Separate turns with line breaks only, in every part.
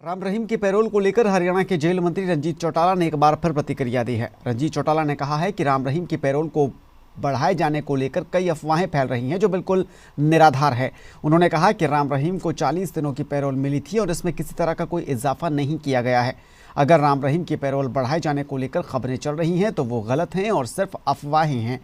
राम रहीम की पैरोल को लेकर हरियाणा के जेल मंत्री रंजीत चौटाला ने एक बार फिर प्रतिक्रिया दी है। रंजीत चौटाला ने कहा है कि राम रहीम की पैरोल को बढ़ाए जाने को लेकर कई अफवाहें फैल रही हैं जो बिल्कुल निराधार है। उन्होंने कहा कि राम रहीम को 40 दिनों की पैरोल मिली थी और इसमें किसी तरह का कोई इजाफा नहीं किया गया है। अगर राम रहीम की पैरोल बढ़ाए जाने को लेकर खबरें चल रही हैं तो वो गलत हैं और सिर्फ अफवाहें हैं।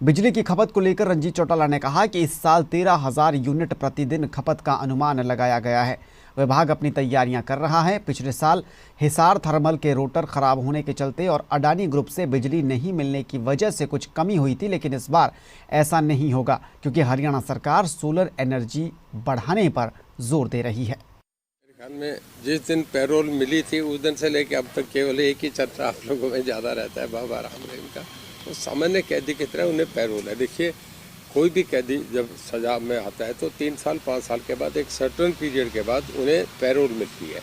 बिजली की खपत को लेकर रंजीत चौटाला ने कहा कि इस साल 13,000 यूनिट प्रतिदिन खपत का अनुमान लगाया गया है। विभाग अपनी तैयारियां कर रहा है। पिछले साल हिसार थर्मल के रोटर खराब होने के चलते और अडानी ग्रुप से बिजली नहीं मिलने की वजह से कुछ कमी हुई थी, लेकिन इस बार ऐसा नहीं होगा क्योंकि हरियाणा सरकार सोलर एनर्जी बढ़ाने पर जोर दे रही है।
मेरे ख्याल में जिस दिन पैरोल मिली थी उस दिन से लेकर अब तक केवल एक ही चर्चा आप लोगों में ज़्यादा रहता है, बाबा राम रहीम का। तो सामान्य कैदी की तरह उन्हें पैरोल है। देखिए, कोई भी कैदी जब सजा में आता है तो 3 साल 5 साल के बाद एक सर्टेन पीरियड के बाद उन्हें पैरोल मिलती है।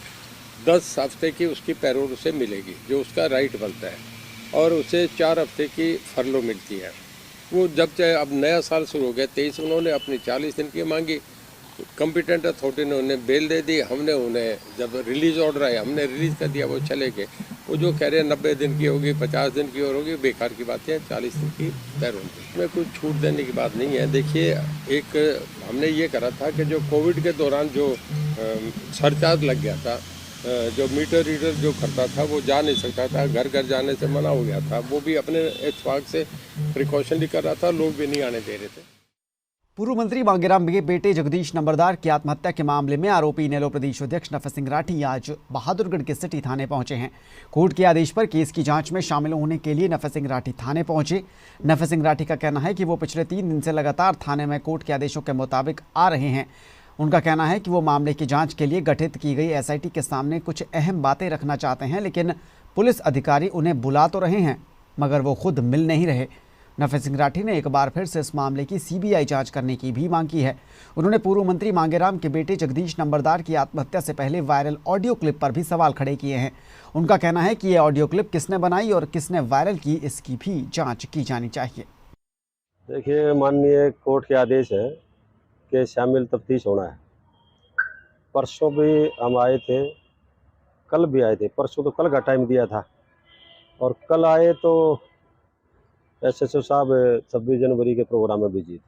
10 हफ्ते की उसकी पैरोल उसे मिलेगी जो उसका राइट बनता है, और उसे 4 हफ्ते की फरलो मिलती है। वो जब चाहे अब नया साल शुरू हो गया 23, उन्होंने अपनी 40 दिन की मांगी, कॉम्पिटेंट अथॉरिटी ने उन्हें बेल दे दी। हमने उन्हें जब रिलीज ऑर्डर आया हमने रिलीज़ कर दिया, वो चले गए। वो जो कह रहे हैं 90 दिन की होगी, 50 दिन की और होगी, बेकार की बातें हैं। 40 दिन की पैरोल में कोई छूट देने की बात नहीं है। देखिए, एक हमने ये करा था कि जो कोविड के दौरान जो सरचार्ज लग गया था, जो मीटर रीडर जो करता था वो जा नहीं सकता था, घर घर जाने से मना हो गया था, वो भी अपने इत्तेफाक से प्रिकॉशन कर रहा था, लोग भी नहीं आने दे रहे थे।
पूर्व मंत्री मांगेराम के बेटे जगदीश नंबरदार की आत्महत्या के मामले में आरोपी इनेलो प्रदेश अध्यक्ष नफे सिंह राठी आज बहादुरगढ़ के सिटी थाने पहुंचे हैं। कोर्ट के आदेश पर केस की जांच में शामिल होने के लिए नफे सिंह राठी थाने पहुंचे। नफे सिंह राठी का कहना है कि वो पिछले 3 दिन से लगातार थाने में कोर्ट के आदेशों के मुताबिक आ रहे हैं। उनका कहना है कि वो मामले की जाँच के लिए गठित की गई SIT के सामने कुछ अहम बातें रखना चाहते हैं, लेकिन पुलिस अधिकारी उन्हें बुला तो रहे हैं मगर वो खुद मिल नहीं रहे। नफे सिंह राठी ने एक बार फिर से इस मामले की CBI जांच करने की भी मांग की है। उन्होंने पूर्व मंत्री मांगेराम के बेटे जगदीश नंबरदार की आत्महत्या से पहले वायरल ऑडियो क्लिप पर भी सवाल खड़े किए हैं। उनका कहना है कि ये ऑडियो क्लिप किसने बनाई और किसने वायरल की, इसकी भी जांच की जानी चाहिए।
देखिए, माननीय कोर्ट के आदेश है कि शामिल तफ्तीश होना है। परसों भी हम आए थे, कल भी आए थे। परसों तो कल का टाइम दिया था और कल आए तो SHO साहब 26 जनवरी के प्रोग्राम में बिजी थे।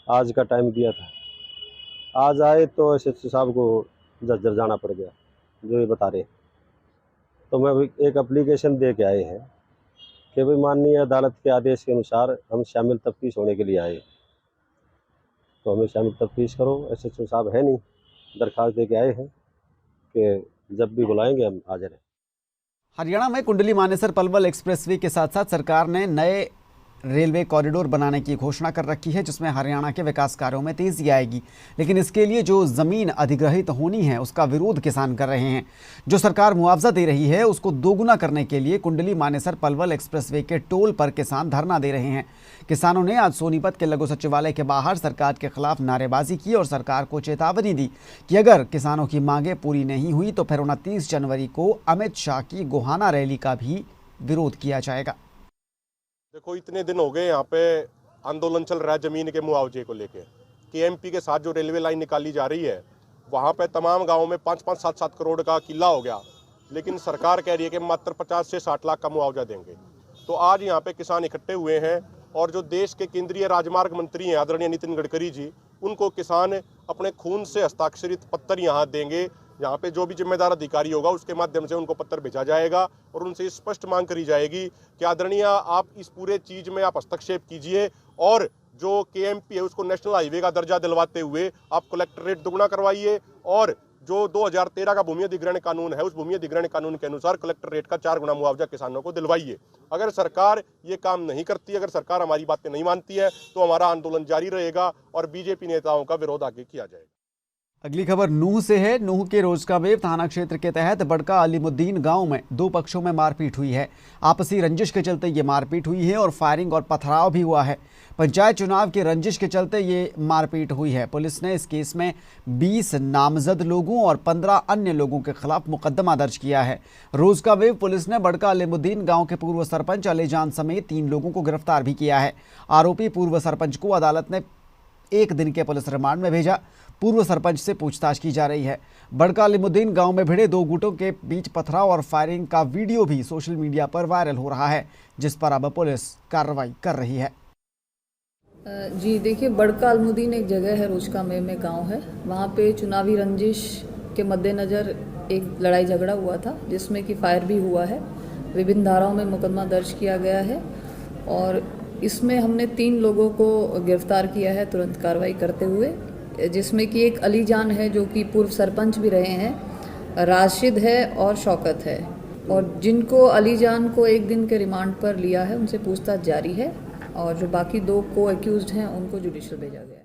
आज का टाइम दिया था, आज आए तो SHO साहब को जज्जर जाना पड़ गया, जो ये बता रहे। तो मैं एक एप्लीकेशन दे के आए हैं कि भाई माननीय अदालत के आदेश के अनुसार हम शामिल तफ्तीश होने के लिए आए, तो हमें शामिल तफ्तीश करो। SHO साहब है नहीं, दरख्वास्त दे के आए हैं कि जब भी बुलाएंगे हम हाजिर हैं।
हरियाणा में कुंडली मानेसर पलवल एक्सप्रेसवे के साथ साथ सरकार ने नए रेलवे कॉरिडोर बनाने की घोषणा कर रखी है, जिसमें हरियाणा के विकास कार्यों में तेजी आएगी। लेकिन इसके लिए जो ज़मीन अधिग्रहित होनी है उसका विरोध किसान कर रहे हैं। जो सरकार मुआवजा दे रही है उसको दोगुना करने के लिए कुंडली मानेसर पलवल एक्सप्रेसवे के टोल पर किसान धरना दे रहे हैं। किसानों ने आज सोनीपत के लघु सचिवालय के बाहर सरकार के खिलाफ नारेबाजी की और सरकार को चेतावनी दी कि अगर किसानों की मांगें पूरी नहीं हुई तो फिर 29 जनवरी को अमित शाह की गोहाना रैली का भी विरोध किया जाएगा।
देखो, इतने दिन हो गए यहाँ पे आंदोलन चल रहा है जमीन के मुआवजे को लेके। KMP के साथ जो रेलवे लाइन निकाली जा रही है वहाँ पे तमाम गाँव में 5-5, 7-7 करोड़ का किला हो गया, लेकिन सरकार कह रही है कि मात्र 50 से 60 लाख का मुआवजा देंगे। तो आज यहाँ पे किसान इकट्ठे हुए हैं और जो देश के केंद्रीय राजमार्ग मंत्री हैं आदरणीय नितिन गडकरी जी, उनको किसान अपने खून से हस्ताक्षरित पत्र यहाँ देंगे। यहाँ पे जो भी जिम्मेदार अधिकारी होगा उसके माध्यम से उनको पत्र भेजा जाएगा और उनसे स्पष्ट मांग करी जाएगी कि आदरणीय आप इस पूरे चीज़ में आप हस्तक्षेप कीजिए और जो KMP है उसको नेशनल हाईवे का दर्जा दिलवाते हुए आप कलेक्टर रेट दोगुना करवाइए और जो 2013 का भूमि अधिग्रहण कानून है उस भूमि अधिग्रहण कानून के अनुसार कलेक्टर रेट का 4 गुना मुआवजा किसानों को दिलवाइए। अगर सरकार ये काम नहीं करती, अगर सरकार हमारी बातें नहीं मानती है तो हमारा आंदोलन जारी रहेगा और BJP नेताओं का विरोध आगे किया जाएगा।
अगली खबर नूह से है। नूह के रोजकामेव थाना क्षेत्र के तहत बड़का अलीमुद्दीन गांव में 2 पक्षों में मारपीट हुई है। आपसी रंजिश के चलते ये मारपीट हुई है और फायरिंग और पथराव भी हुआ है। पंचायत चुनाव की रंजिश के चलते ये मारपीट हुई है। पुलिस ने इस केस में 20 नामजद लोगों और 15 अन्य लोगों के खिलाफ मुकदमा दर्ज किया है। रोजकामेव पुलिस ने बड़का अलीमुद्दीन गांव के पूर्व सरपंच अलीजान समेत 3 लोगों को गिरफ्तार भी किया है। आरोपी पूर्व सरपंच को अदालत ने 1 दिन के पुलिस रिमांड में भेजा। पूर्व सरपंच से पूछताछ की जा रही है। बड़का अलीमुद्दीन गांव में भिड़े 2 गुटों के बीच पथराव और फायरिंग का वीडियो भी सोशल मीडिया पर वायरल हो रहा है, जिस पर अब पुलिस कार्रवाई कर रही है।
जी देखिए, बड़का अलीमुद्दीन एक जगह है, रोजका में गांव है। वहाँ पे चुनावी रंजिश के मद्देनज़र एक लड़ाई झगड़ा हुआ था, जिसमें कि फायर भी हुआ है। विभिन्न धाराओं में मुकदमा दर्ज किया गया है और इसमें हमने 3 लोगों को गिरफ्तार किया है तुरंत कार्रवाई करते हुए, जिसमें कि एक अली जान है जो कि पूर्व सरपंच भी रहे हैं, राशिद है और शौकत है। और जिनको अली जान को 1 दिन के रिमांड पर लिया है, उनसे पूछताछ जारी है और जो बाकी 2 को एक्यूज्ड हैं उनको जुडिशियल भेजा गया।